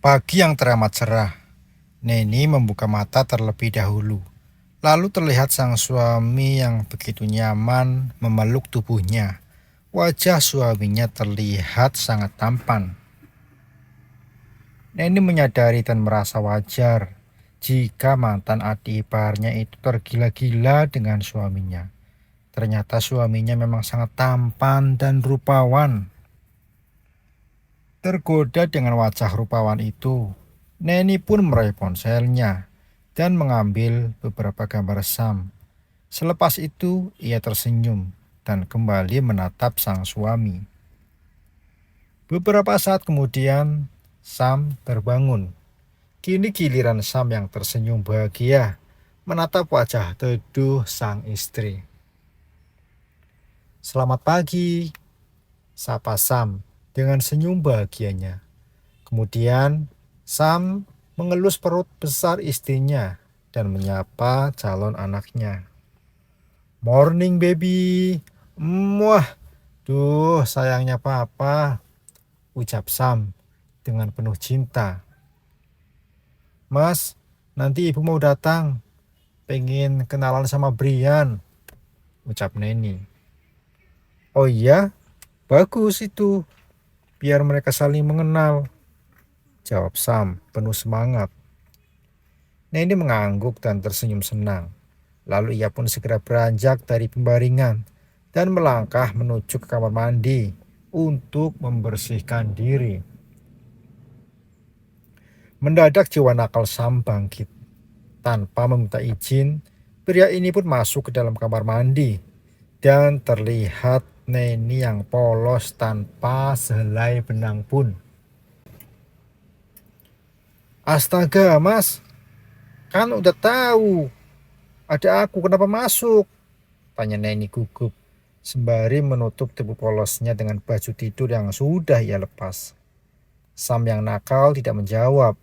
Pagi yang teramat cerah, Neni membuka mata terlebih dahulu. Lalu terlihat sang suami yang begitu nyaman memeluk tubuhnya. Wajah suaminya terlihat sangat tampan. Neni menyadari dan merasa wajar jika mantan adik iparnya itu tergila-gila dengan suaminya. Ternyata suaminya memang sangat tampan dan rupawan. Tergoda dengan wajah rupawan itu, Neni pun meraih ponselnya dan mengambil beberapa gambar Sam. Selepas itu, ia tersenyum dan kembali menatap sang suami. Beberapa saat kemudian, Sam terbangun. Kini giliran Sam yang tersenyum bahagia menatap wajah teduh sang istri. "Selamat pagi," sapa Sam dengan senyum bahagianya. Kemudian Sam mengelus perut besar istrinya dan menyapa calon anaknya. "Morning baby." Wah, duh sayangnya papa, ucap Sam dengan penuh cinta. "Mas, nanti ibu mau datang. Pengen kenalan sama Brian," ucap Neni. "Oh iya, bagus itu. Biar mereka saling mengenal," jawab Sam penuh semangat. Neni mengangguk dan tersenyum senang. Lalu ia pun segera beranjak dari pembaringan dan melangkah menuju ke kamar mandi untuk membersihkan diri. Mendadak jiwa nakal Sam bangkit. Tanpa meminta izin, pria ini pun masuk ke dalam kamar mandi dan terlihat Neni yang polos tanpa sehelai benang pun. "Astaga, Mas, kan udah tahu ada aku, kenapa masuk?" tanya Neni gugup sembari menutup tubuh polosnya dengan baju tidur yang sudah ia lepas. Sam yang nakal tidak menjawab.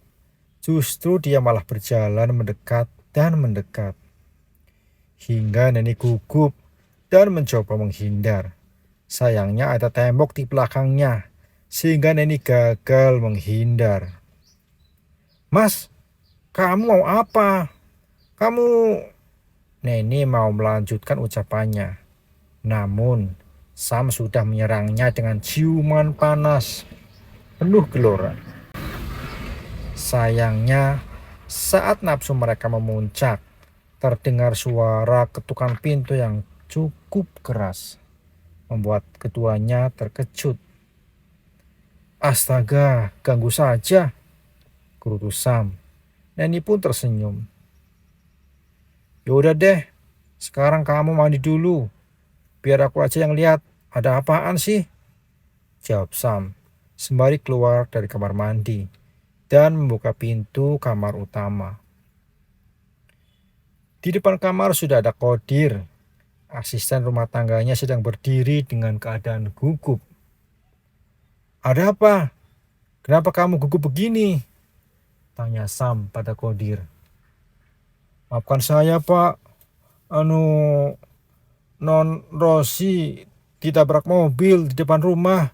Justru dia malah berjalan mendekat dan mendekat. Hingga Neni gugup dan mencoba menghindar. Sayangnya ada tembok di belakangnya, sehingga Neni gagal menghindar. "Mas, kamu mau apa? Kamu..." Neni mau melanjutkan ucapannya. Namun, Sam sudah menyerangnya dengan ciuman panas, penuh gelora. Sayangnya, saat nafsu mereka memuncak, terdengar suara ketukan pintu yang cukup keras, membuat keduanya terkejut. "Astaga, ganggu saja," gerutu Sam. Neni pun tersenyum. "Yaudah deh, sekarang kamu mandi dulu. Biar aku aja yang lihat, ada apaan sih?" jawab Sam sembari keluar dari kamar mandi dan membuka pintu kamar utama. Di depan kamar sudah ada Kodir. Asisten rumah tangganya sedang berdiri dengan keadaan gugup. "Ada apa? Kenapa kamu gugup begini?" tanya Sam pada Kodir. "Maafkan saya, Pak. Non Rosi ditabrak mobil di depan rumah,"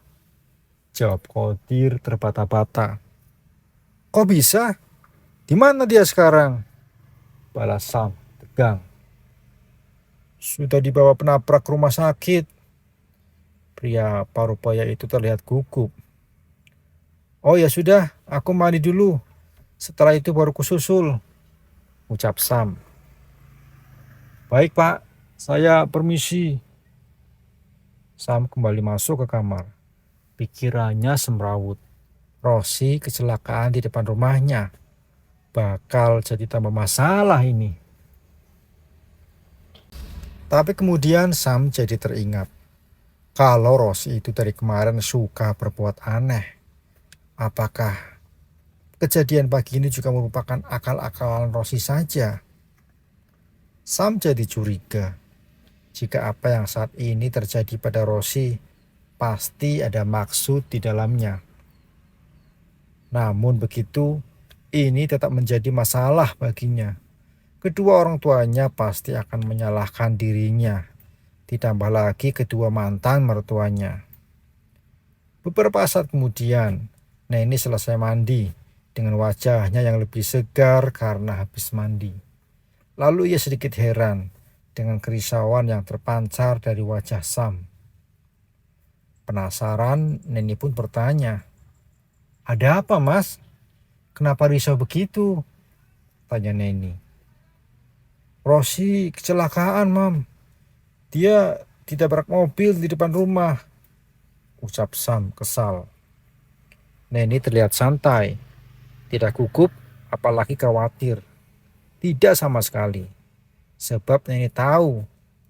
jawab Kodir terbata-bata. "Kok bisa? Di mana dia sekarang?" balas Sam tegang. "Sudah dibawa penabrak ke rumah sakit." Pria parubaya itu terlihat gugup. "Oh ya sudah, aku mandi dulu. Setelah itu baru kususul," ucap Sam. "Baik Pak, saya permisi." Sam kembali masuk ke kamar. Pikirannya semrawut. Rosi kecelakaan di depan rumahnya. Bakal jadi tambah masalah ini. Tapi kemudian Sam jadi teringat. Kalau Rosi itu dari kemarin suka berbuat aneh. Apakah kejadian pagi ini juga merupakan akal-akalan Rosi saja? Sam jadi curiga. Jika apa yang saat ini terjadi pada Rosi pasti ada maksud di dalamnya. Namun begitu, ini tetap menjadi masalah baginya. Kedua orang tuanya pasti akan menyalahkan dirinya. Ditambah lagi kedua mantan mertuanya. Beberapa saat kemudian, Neni selesai mandi dengan wajahnya yang lebih segar karena habis mandi. Lalu ia sedikit heran dengan kerisauan yang terpancar dari wajah Sam. Penasaran, Neni pun bertanya, "Ada apa, Mas? Kenapa risau begitu?" tanya Neni. "Rosi kecelakaan, Mam. Dia ditabrak mobil di depan rumah," ucap Sam kesal. Neni terlihat santai, tidak gugup, apalagi khawatir. Tidak sama sekali. Sebab Neni tahu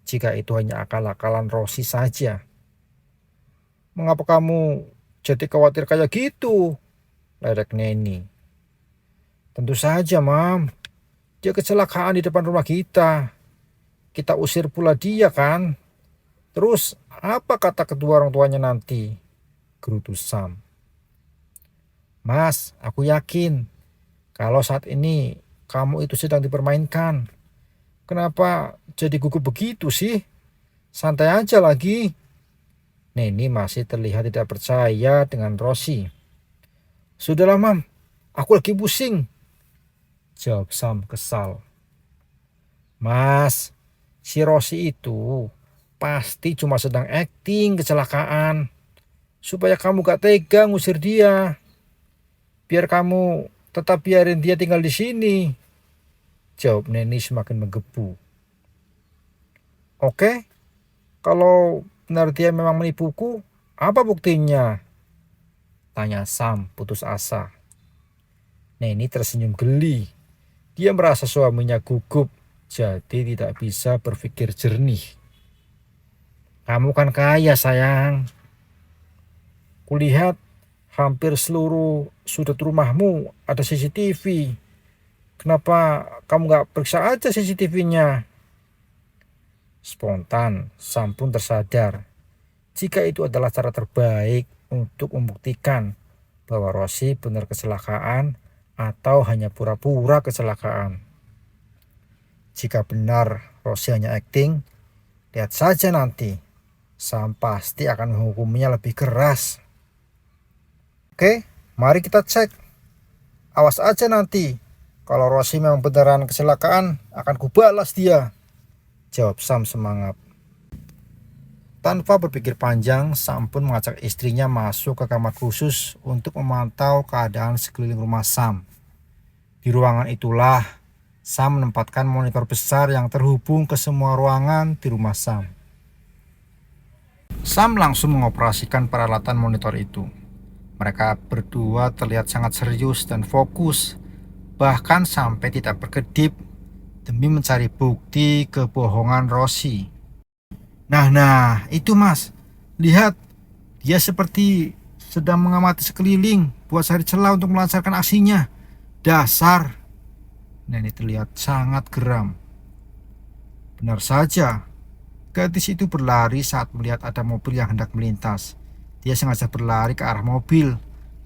jika itu hanya akal-akalan Rosi saja. "Mengapa kamu jadi khawatir kayak gitu?" ledek Neni. "Tentu saja, Mam. Dia kecelakaan di depan rumah kita. Kita usir pula dia kan. Terus apa kata kedua orang tuanya nanti?" gerutu Sam. "Mas, aku yakin kalau saat ini kamu itu sedang dipermainkan. Kenapa jadi gugup begitu sih? Santai aja lagi." Neni masih terlihat tidak percaya dengan Rosi. "Sudahlah, Mam. Aku lagi pusing," jawab Sam kesal. "Mas, si Rosi itu pasti cuma sedang acting kecelakaan. Supaya kamu gak tega ngusir dia. Biar kamu tetap biarin dia tinggal di sini," jawab Neni semakin menggebu. "Oke, kalau benar dia memang menipuku, apa buktinya?" tanya Sam putus asa. Neni tersenyum geli. Dia merasa suaminya gugup, jadi tidak bisa berpikir jernih. "Kamu kan kaya, sayang. Kulihat hampir seluruh sudut rumahmu ada CCTV. Kenapa kamu gak periksa aja CCTV-nya?" Spontan, Sam pun tersadar jika itu adalah cara terbaik untuk membuktikan bahwa Rosi benar kecelakaan atau hanya pura-pura kecelakaan. Jika benar Rosi hanya acting, lihat saja nanti. Sam pasti akan menghukumnya lebih keras. "Oke, mari kita cek. Awas aja nanti. Kalau Rosi memang beneran kecelakaan, akan kubalas dia," jawab Sam semangat. Tanpa berpikir panjang, Sam pun mengajak istrinya masuk ke kamar khusus untuk memantau keadaan sekeliling rumah Sam. Di ruangan itulah Sam menempatkan monitor besar yang terhubung ke semua ruangan di rumah Sam. Sam langsung mengoperasikan peralatan monitor itu. Mereka berdua terlihat sangat serius dan fokus, bahkan sampai tidak berkedip demi mencari bukti kebohongan Rosi. Nah, itu Mas. Lihat, dia seperti sedang mengamati sekeliling buat cari celah untuk melancarkan aksinya. Dasar. Neni terlihat sangat geram. Benar saja, gadis itu berlari saat melihat ada mobil yang hendak melintas. Dia sengaja berlari ke arah mobil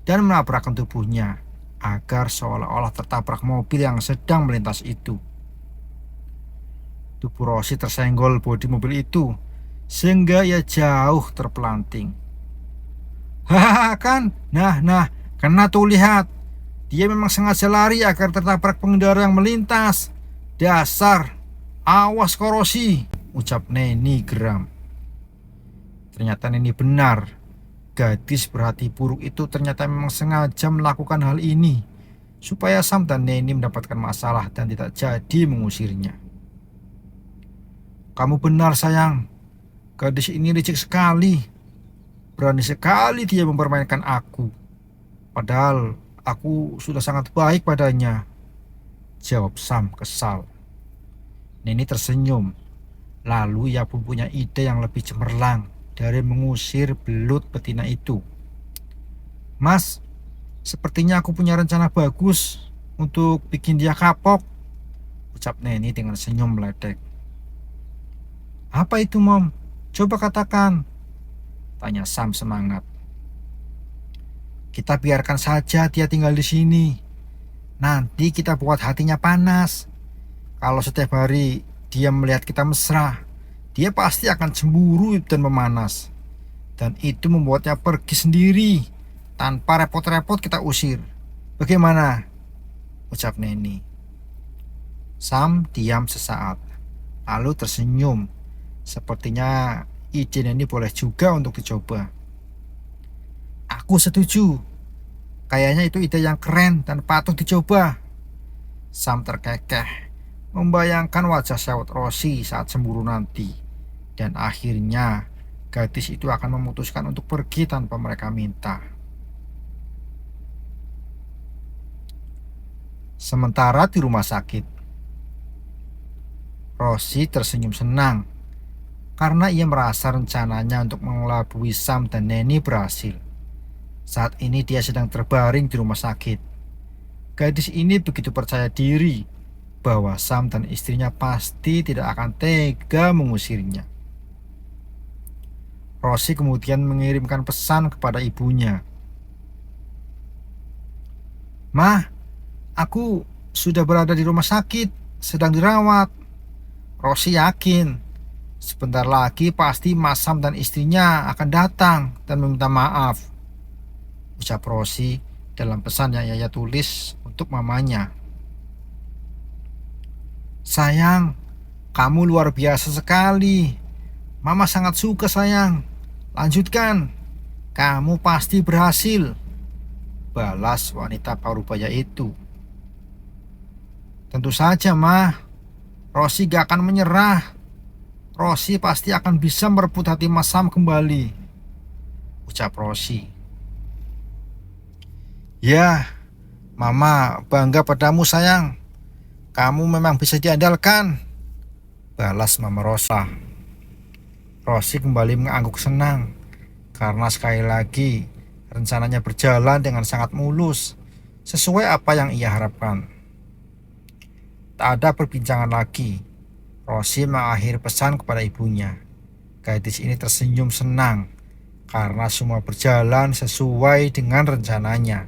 dan menabrakkan tubuhnya agar seolah-olah tertabrak mobil yang sedang melintas itu. Tubuh Rosi tersenggol bodi mobil itu sehingga ia jauh terpelanting. "Hahaha kan? Nah, kena tuh, lihat. Dia memang sengaja lari agar tertabrak pengendara yang melintas. Dasar, awas korosi," ucap Neni geram. Ternyata Neni benar. Gadis berhati buruk itu ternyata memang sengaja melakukan hal ini supaya Sam dan Neni mendapatkan masalah dan tidak jadi mengusirnya. "Kamu benar, sayang. Gadis ini licik sekali. Berani sekali dia mempermainkan aku. Padahal aku sudah sangat baik padanya," jawab Sam kesal. Neni tersenyum. Lalu ia pun punya ide yang lebih cemerlang dari mengusir belut betina itu. "Mas, sepertinya aku punya rencana bagus untuk bikin dia kapok," ucap Neni dengan senyum meledek. "Apa itu, Mom? Coba katakan," tanya Sam semangat. "Kita biarkan saja dia tinggal di sini. Nanti kita buat hatinya panas. Kalau setiap hari dia melihat kita mesra, dia pasti akan cemburu dan memanas. Dan itu membuatnya pergi sendiri tanpa repot-repot kita usir. Bagaimana? Ucap Neni. Sam diam sesaat, lalu tersenyum. Sepertinya ide Neni boleh juga untuk dicoba. Aku setuju. Kayaknya itu ide yang keren dan patut dicoba. Sam terkekeh, membayangkan wajah sewot Rosi saat cemburu nanti. Dan akhirnya, gadis itu akan memutuskan untuk pergi tanpa mereka minta. Sementara di rumah sakit, Rosi tersenyum senang karena ia merasa rencananya untuk mengelabui Sam dan Neni berhasil. Saat ini dia sedang terbaring di rumah sakit. Gadis ini begitu percaya diri bahwa Sam dan istrinya pasti tidak akan tega mengusirnya. Rosi kemudian mengirimkan pesan kepada ibunya. "Mah, aku sudah berada di rumah sakit, sedang dirawat." Rosi yakin sebentar lagi pasti Mas Sam dan istrinya akan datang dan meminta maaf, ucap Rosi dalam pesan yang ia tulis untuk mamanya. "Sayang, kamu luar biasa sekali. Mama sangat suka sayang. Lanjutkan, kamu pasti berhasil," balas wanita parubaya itu. "Tentu saja, Mah. Rosi gak akan menyerah. Rosi pasti akan bisa merebut hati Mas Sam kembali," ucap Rosi. "Ya, Mama bangga padamu sayang. Kamu memang bisa diandalkan," balas Mama Rosa. Rosi kembali mengangguk senang karena sekali lagi rencananya berjalan dengan sangat mulus, sesuai apa yang ia harapkan. Tak ada perbincangan lagi. Rosi mengakhiri pesan kepada ibunya. Gadis ini tersenyum senang karena semua berjalan sesuai dengan rencananya.